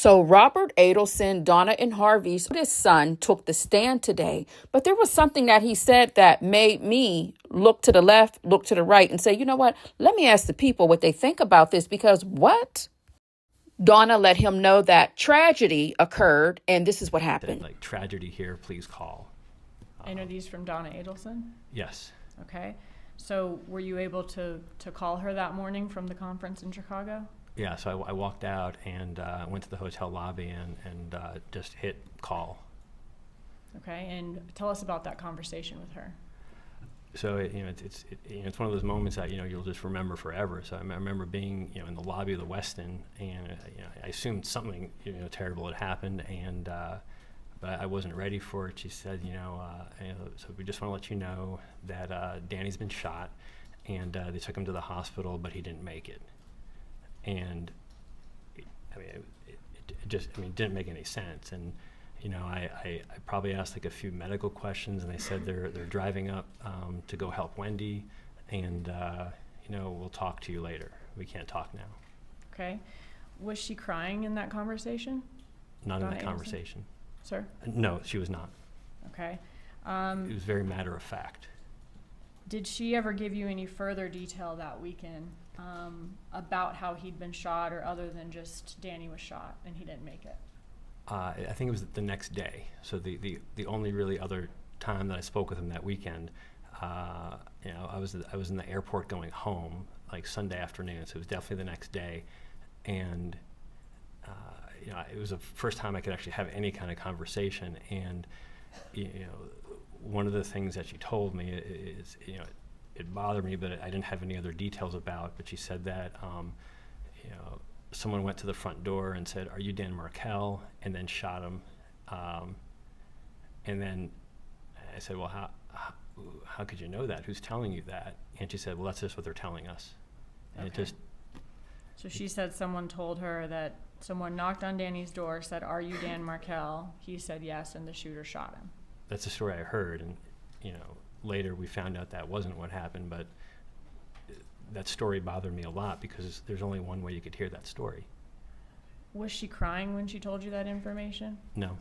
So Robert Adelson, Donna and Harvey's son, took the stand today, but there was something that he said that made me look to the left, look to the right, and say, you know what? Let me ask the people what they think about this, because what? Donna let him know that tragedy occurred, and this is what happened. Like, tragedy here, please call. And are these from Donna Adelson? Yes. Okay. So were you able to call her that morning from the conference in Chicago? Yeah, so I walked out and went to the hotel lobby and just hit call. Okay, and tell us about that conversation with her. So it's one of those moments that you'll just remember forever. So I remember being in the lobby of the Westin, and I assumed something terrible had happened, and but I wasn't ready for it. She said, so we just want to let you know that Danny's been shot, and they took him to the hospital, but he didn't make it. And it didn't make any sense. And I probably asked like a few medical questions, and they said they're driving up to go help Wendy, and we'll talk to you later. We can't talk now. Okay. Was she crying in that conversation? Not Donna in the conversation. Sir? No, she was not. Okay. It was very matter of fact. Did she ever give you any further detail that weekend about how he'd been shot, or other than just Danny was shot and he didn't make it? I think it was the next day. So the only really other time that I spoke with him that weekend, I was in the airport going home, like Sunday afternoon. So it was definitely the next day, and it was the first time I could actually have any kind of conversation. And one of the things that she told me is, it bothered me, but I didn't have any other details about. But she said that, someone went to the front door and said, "Are you Dan Markel?" and then shot him. And then I said, "Well, how could you know that? Who's telling you that?" And she said, "Well, that's just what they're telling us." And Okay. So she said someone told her that someone knocked on Danny's door, said, "Are you Dan Markel?" He said yes, and the shooter shot him. That's the story I heard, and later we found out that wasn't what happened. But that story bothered me a lot, because there's only one way you could hear that story. Was she crying when she told you that information? No.